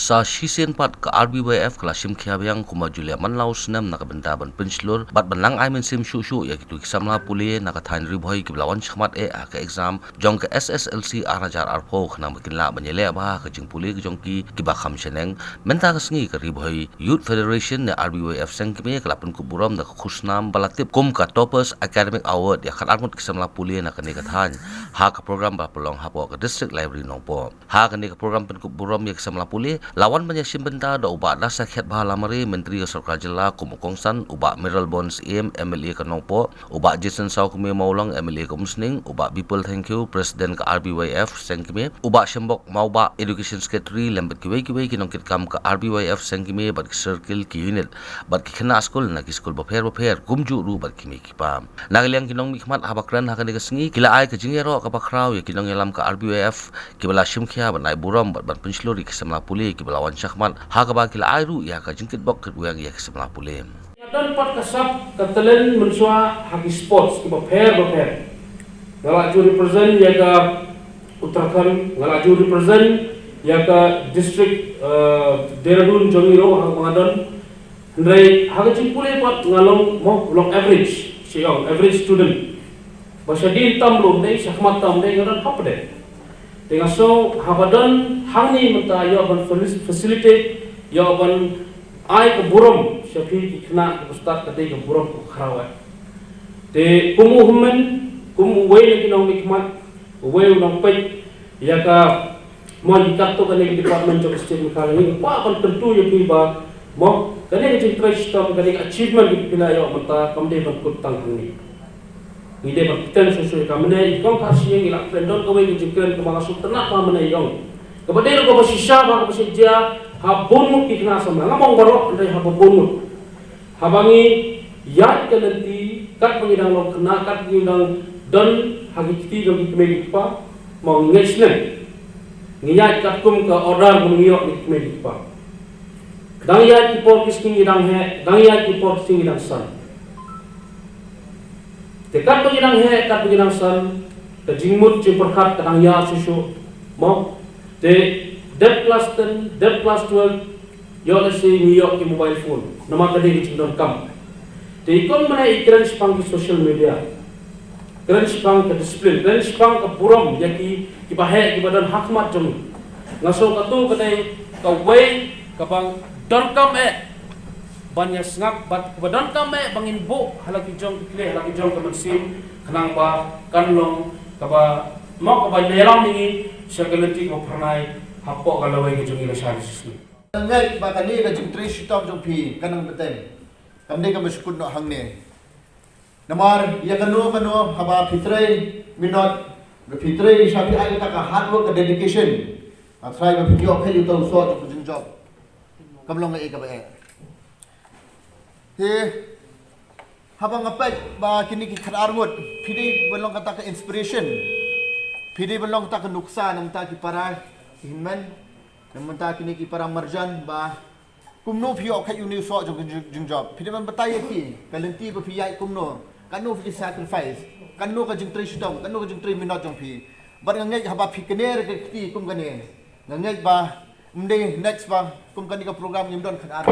sa shisen pat ka RBYF kala sim khiabyang kuma julia manlau snam na ka benta ban pinslur bat banlang ai men sim shu ya kitu kisamla puli na ka thain ri bhoi ki blawan chkhmat ka exam jong ka SSLC arajar arpo khna makin la banyele ba ka jing puli ki jong ki ba kham cheneng menta ka sngi ka ri bhoi Youth Federation na RBYF sengkme kala pun ku buram na khusnam balatip kum ka toppers academic award ya khat armut kisamla puli na ka ne ka than ha ka program ba pelong ha po ka district library nongpo ha ka ne ka program pun ku buram ya kisamla puli lawan banyak simbenta da uba da sakhet bahala mari menteri sarkar jilla kumukongsan uba mineral bonds MLA kanongpo uba Jason Sau kume maulang MLA kumsning uba people thank you president ka RBYF sengkime uba shembok mauba education secretary lembet kiwe kinong kitkam ka RBYF sengkime bat circle ki unit bat khna school na ki school bapher gumju ru bat kimi kipa nagaliang kinong mikmat habakran hakane ka sngi kila ai ka jingero ka bakraw ya kinong elam ka RBYF kibala shimkhia bat nai buram bat pinslori kisamla puli belawan syakmat hakaba kila airu ya ka jingkit bok kedua ya kesemla pule dan pat kasap katelen mensua haki sports ki bapher ngala ju represent ya ka Uttarakhand ngala ju represent ya ka district Dehradun Jongiro hak mangadon ndai hak pule pat ngalong mo long average siang average student basadin tamlum dei syakmat tam dei ngadan hapde dengan so habadan hangni menta yo ban facilitate yo ban ai ke buram syafi kena ustad kate ke buram ko kharawa te kumu hummen kumu we ni nong mikmat we nong pai ya ka mo dikat to kane department of state mikal ni pa ban tentu yo ki ba mo kane ni trace to kane achievement ki pila yo menta kamde ban kutang ni ide bakten sesuai kamene ikong kasih yang ilak pendon kau yang jengkel kemana sultanat kamene ikong kemudian kau bersisa bang bersija habunmu kikna sama ngamong barok andai habunmu habangi yat kelenti kat pengidang lo kena kat pengidang don hakiki dong kemedi pa mau ngesnen ngiyat kat kum ke order mengiok di kemedi pa dang yat kipor kisking idang he dang yat kipor kisking idang san tekat pengidang he kat pengidang san ke jingmut jimperkat kadang ya susu mo te dep class 10 dep class 12 yo lesi ngiyok ki mobile phone nama kade ki cindon kam te ikon mana ikran spang ki social media kran spang ke discipline kran spang ke buram yaki ki bahe ki badan hakmat jong ngaso katu kade ka way kapang don kam banyak ngap bat badan kame bangin bo halaki jong kle halaki jong kamansim kanang ba kanlong kaba mo kaba nelam ni sekelenti ko pranai hapo kalawai ke jong ila sari sisni ngai ba kali ka jong trace tom jong pi kanang beteng kamne ka masukun no hangne namar ya kanu haba fitrei minot be fitrei shafi ai ka hard work ka dedication try ba video khali to so jong job kamlong ngai ka ba habang ngapet ba kini ki khararmut pidi belong kata ka inspiration pidi belong ta ka nuksa nam ta ki para hinman nam ta kini ki para marjan ba kumno phio kha uni so jong job pidi man batai ki kalenti ba phiyai kumno kanu fi sacrifice kanu ka jing 3 shudong kanu ka jing 3 minute jong phi bar ngai haba phi kene ke ti kum kane ngai ba mde next ba kum kani ka program yimdon kharar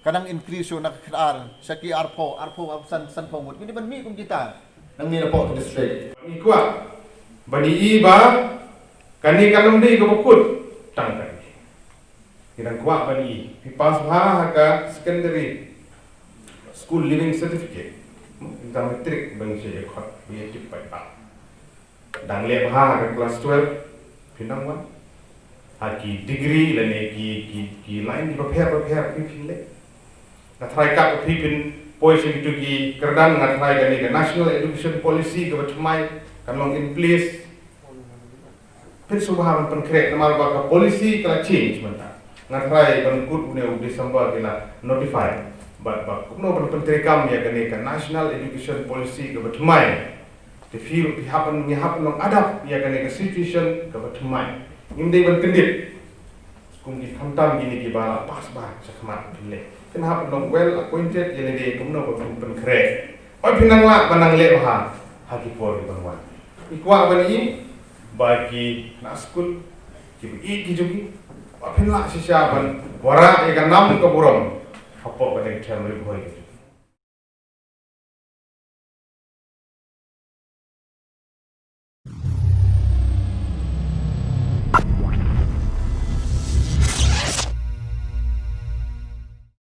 kadang increase yo nak kharar saki arpo san pongmut kini ban mi kum kita nang ni po to district ikwa badi ba kani kalong dei ko bukut tang kai kirang kwa badi pipas ha ka secondary school living certificate exam matric bang se khot bi tip pai pa dang le ha ka class 12 pinang wan ha ki degree le ne ki line di prepare ki phile natrai ka phipin poison to ki kerdan natrai ka ni ka national education policy ka bachmai kanlong in place pin subahan pen krek namal ba ka policy kala change manta natrai ban kut ne December kila notify but kumno ban pentrikam ya ka ni ka national education policy ka bachmai the feel be happen long adap ya ka ni ka situation ka bachmai imdei ban kendit kum ki khamtam gini ki bala pas ba sakmat pile kenapa long well acquainted yang dia kumno ko pen krek oi pinang la banang le ha haki por di bangwan ikwa bani bagi na school ki i ki jugi Apin lah sisya ban wara ikan nam keburon. Apa pada chamber boy.